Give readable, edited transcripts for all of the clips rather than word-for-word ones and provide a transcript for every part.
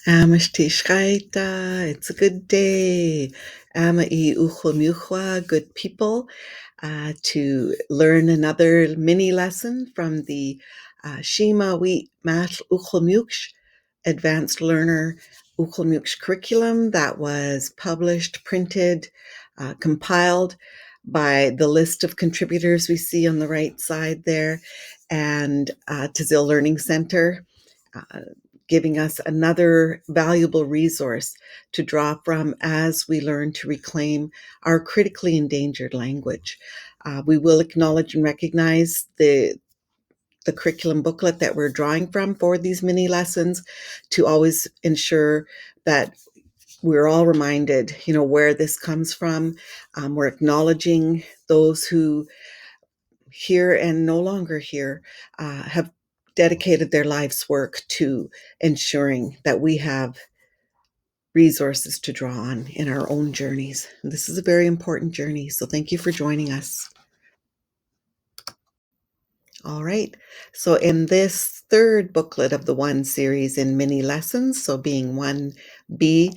Amishti Shraita, it's a good day. Ama I Ucwalmicwts, good people, to learn another mini lesson from the Shema Wheat Malh Ucwalmicwts Advanced Learner Ucwalmicwts curriculum that was published, printed, compiled by the list of contributors we see on the right side there, and Ts'zil Learning Center. Giving us another valuable resource to draw from as we learn to reclaim our critically endangered language. We will acknowledge and recognize the curriculum booklet that we're drawing from for these mini lessons to always ensure that we're all reminded, where this comes from. We're acknowledging those who here and no longer here have dedicated their life's work to ensuring that we have resources to draw on in our own journeys. And this is a very important journey, so thank you for joining us. All right, so in this third booklet of the one series in mini lessons, so being 1B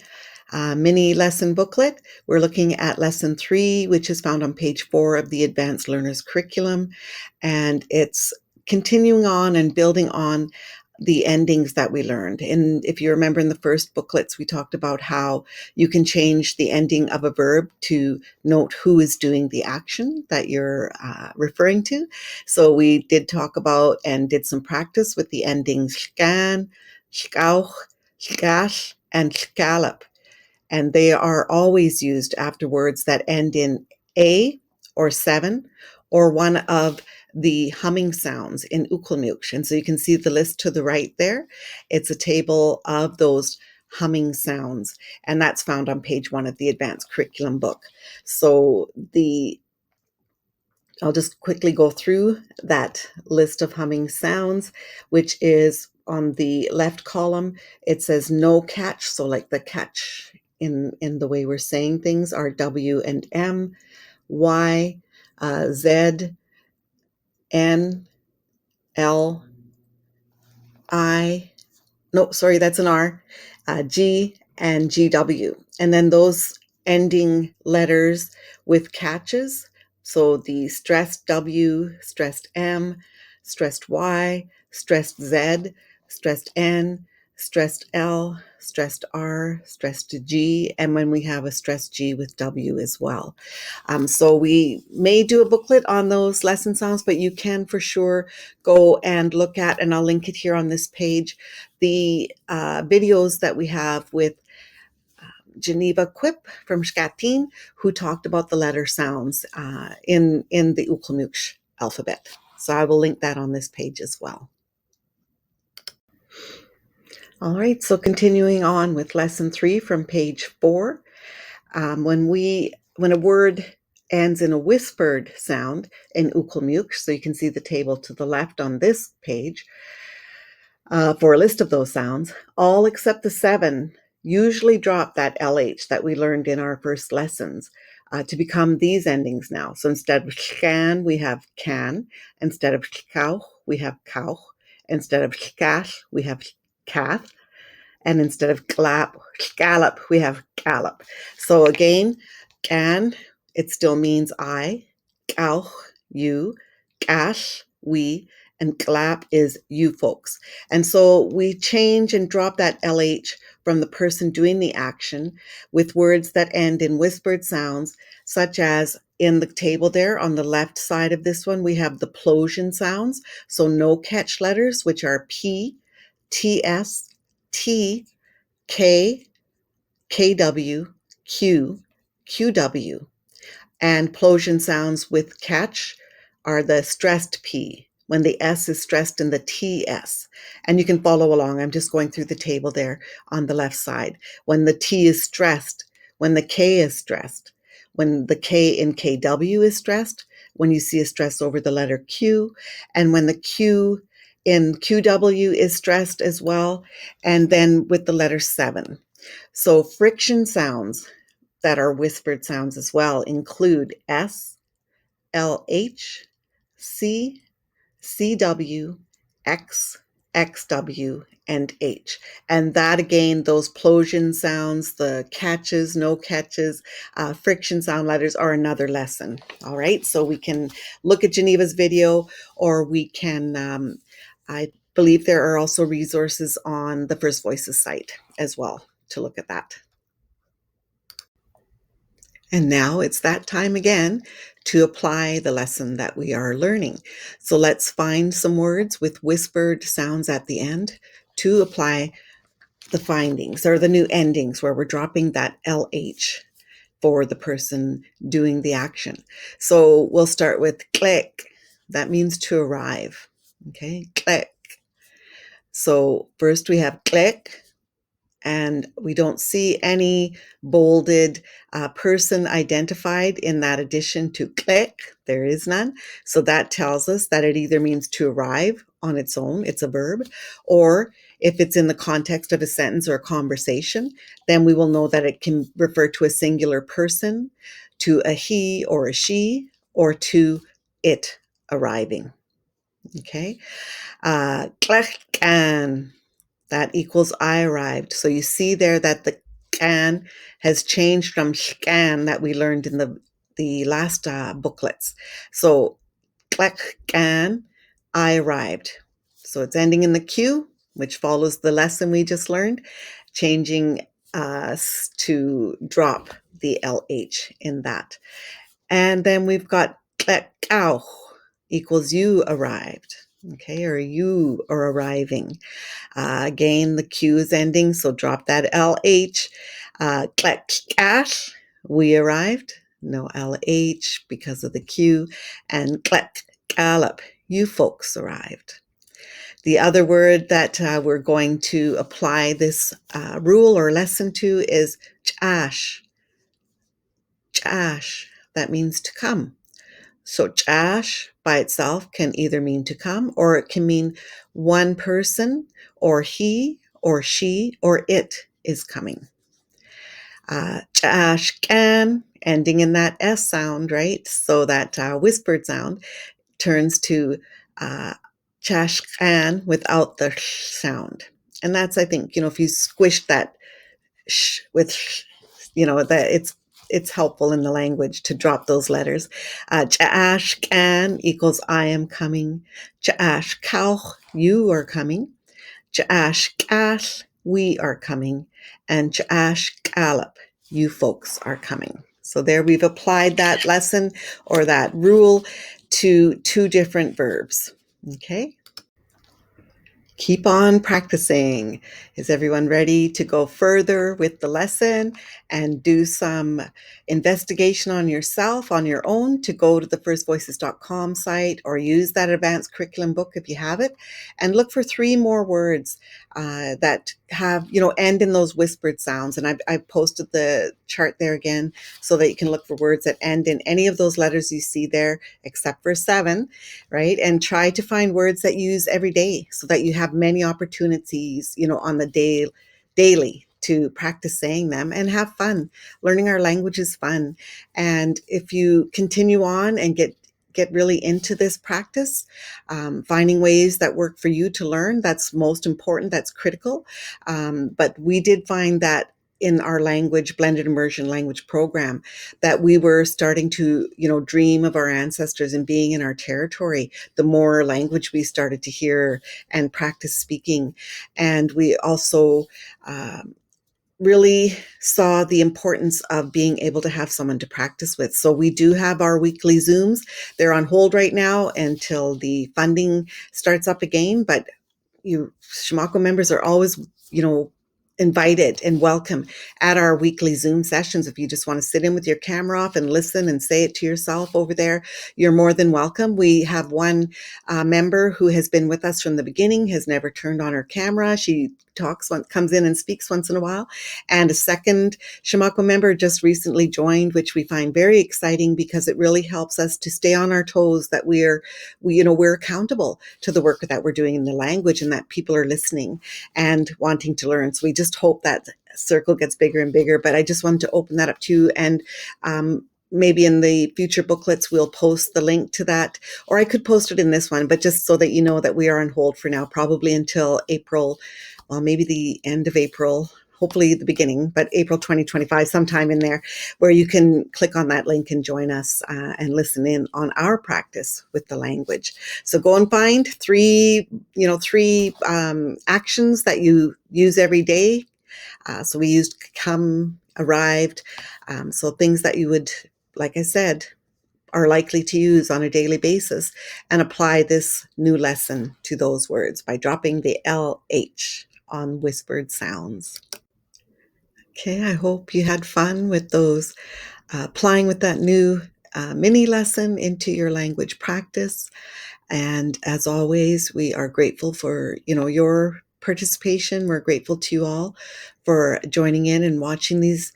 mini lesson booklet, we're looking at lesson 3, which is found on page 4 of the Advanced Learners Curriculum, and it's continuing on and building on the endings that we learned. And if you remember in the first booklets, we talked about how you can change the ending of a verb to note who is doing the action that you're referring to. So we did talk about and did some practice with the endings scan, skauch, skash, and scallop. And they are always used after words that end in A or 7 or one of the humming sounds in Ucwalmicwts. And so you can see the list to the right there. It's a table of those humming sounds, and that's found on page 1 of the Advanced Curriculum book. So I'll just quickly go through that list of humming sounds, which is on the left column. It says no catch, so like the catch in the way we're saying things are W and M, Y, Z, N, L, I, no, sorry, that's an R, G, and GW. And then those ending letters with catches. So the stressed W, stressed M, stressed Y, stressed Z, stressed N, stressed L, stressed R, stressed G, and when we have a stressed G with W as well. So we may do a booklet on those lesson sounds, but you can for sure go and look at, and I'll link it here on this page, the videos that we have with Geneva Quip from Shkatin, who talked about the letter sounds in the Ucwalmicwts alphabet. So I will link that on this page as well. All right, so continuing on with lesson 3 from page 4. When a word ends in a whispered sound in Ucwalmicwts, so you can see the table to the left on this page, for a list of those sounds, all except the 7 usually drop that LH that we learned in our first lessons to become these endings now. So instead of scan, we have can. Instead of skauch, we have kauch. Instead of skash, we have kath. And instead of scallop, we have gallop. So again, can, it still means I. Kauch, you. Gash, we. And glap is you folks. And so we change and drop that LH from the person doing the action with words that end in whispered sounds, such as in the table there on the left side of this one, we have the plosion sounds. So no catch letters, which are P, TS, T, K, KW, Q, QW. And plosion sounds with catch are the stressed P, when the S is stressed in the TS. And you can follow along. I'm just going through the table there on the left side. When the T is stressed, when the K is stressed, when the K in KW is stressed, when you see a stress over the letter Q, and when the Q in QW is stressed as well, and then with the letter 7. So friction sounds that are whispered sounds as well include S, LH, C, CW, X, X, W, and H. And that again, those plosion sounds, the catches, no catches, friction sound letters are another lesson. All right, so we can look at Geneva's video, or we can, I believe there are also resources on the First Voices site as well to look at that. And now it's that time again to apply the lesson that we are learning. So let's find some words with whispered sounds at the end to apply the findings or the new endings where we're dropping that LH for the person doing the action. So we'll start with click. That means to arrive. Okay, click. So first we have click, and we don't see any bolded person identified in that addition to click. There is none. So that tells us that it either means to arrive on its own, it's a verb, or if it's in the context of a sentence or a conversation, then we will know that it can refer to a singular person, to a he or a she, or to it arriving. Okay. Kleckan. That equals I arrived. So you see there that the can has changed from scan that we learned in the last booklets. So can, I arrived. So it's ending in the Q, which follows the lesson we just learned, changing us to drop the LH in that. And then we've got cow equals you arrived. Okay, or you are arriving. Again, the Q is ending, so drop that LH. Cash, we arrived. No LH because of the Q. And gallop, you folks arrived. The other word that we're going to apply this rule or lesson to is chash. Chash, that means to come. So chash by itself can either mean to come, or it can mean one person, or he or she or it is coming. Chash can, ending in that S sound, right? So that whispered sound turns to chash can without the sh sound. And that's, I think, if you squish that sh with sh, that it's helpful in the language to drop those letters. Cha'ash can equals I am coming. Cha'ash kauch, you are coming. Cha'ash kash, we are coming. And cha'ash gallop, you folks are coming. So there we've applied that lesson or that rule to two different verbs. Okay. Keep on practicing. Is everyone ready to go further with the lesson and do some investigation on yourself, on your own, to go to the firstvoices.com site or use that advanced curriculum book if you have it, and look for 3 more words that have, end in those whispered sounds. And I've posted the chart there again so that you can look for words that end in any of those letters you see there, except for 7, right? And try to find words that you use every day so that you have many opportunities, on the daily to practice saying them and have fun. Learning our language is fun. And if you continue on and get really into this practice, finding ways that work for you to learn, that's most important, that's critical. But we did find that in our blended immersion language program, that we were starting to, dream of our ancestors and being in our territory, the more language we started to hear and practice speaking. And we also really saw the importance of being able to have someone to practice with. So we do have our weekly Zooms. They're on hold right now until the funding starts up again, but you Shimako members are always, invited and welcome at our weekly Zoom sessions. If you just want to sit in with your camera off and listen and say it to yourself over there, you're more than welcome. We have one member who has been with us from the beginning, has never turned on her camera. She comes in and speaks once in a while. And a second Shimako member just recently joined, which we find very exciting because it really helps us to stay on our toes, that we're accountable to the work that we're doing in the language and that people are listening and wanting to learn. So we just hope that circle gets bigger and bigger, but I just wanted to open that up to you and maybe in the future booklets, we'll post the link to that, or I could post it in this one, but just so that you know that we are on hold for now, probably until April, well, maybe the end of April, hopefully the beginning, but April 2025, sometime in there, where you can click on that link and join us and listen in on our practice with the language. So go and find three actions that you use every day. So we used come, arrived. So things that you would, like I said, are likely to use on a daily basis, and apply this new lesson to those words by dropping the LH on whispered sounds. Okay, I hope you had fun with those, applying with that new mini lesson into your language practice. And as always, we are grateful for, your participation. We're grateful to you all for joining in and watching these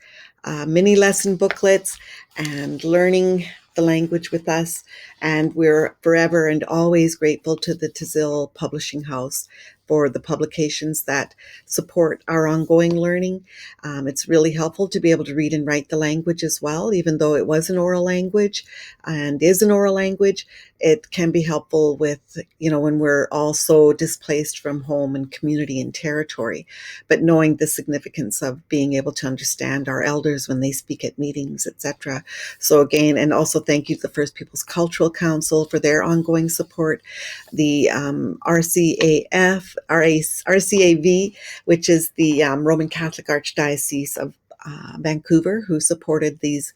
mini lesson booklets and learning the language with us. And we're forever and always grateful to the Ts'zil Publishing House for the publications that support our ongoing learning. It's really helpful to be able to read and write the language as well, even though it was an oral language and is an oral language. It can be helpful with, when we're also displaced from home and community and territory, but knowing the significance of being able to understand our elders when they speak at meetings, etc. So again, and also thank you to the First Peoples Cultural Council for their ongoing support, the RCAV, which is the Roman Catholic Archdiocese of Vancouver, who supported these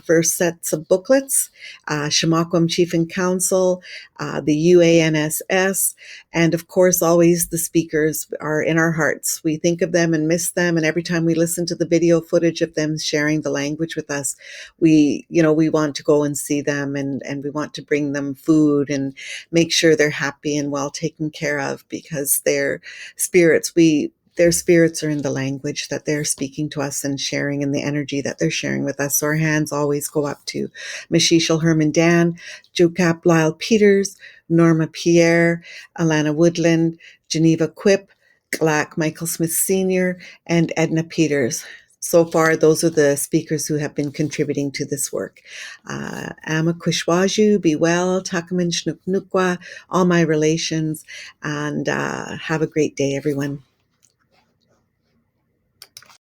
first sets of booklets, Shamakwam Chief and Council, the UANSS, and of course, always the speakers are in our hearts. We think of them and miss them, and every time we listen to the video footage of them sharing the language with us, we want to go and see them, and we want to bring them food and make sure they're happy and well taken care of, because their spirits are in the language that they're speaking to us and sharing, in the energy that they're sharing with us. So our hands always go up to Mashishal Herman Dan, Jukap Lyle Peters, Norma Pierre, Alana Woodland, Geneva Quip, Glack Michael Smith Sr., and Edna Peters. So far, those are the speakers who have been contributing to this work. Ama Cuystwi, be well, Takaman Shnuknukwa, all my relations, and have a great day, everyone.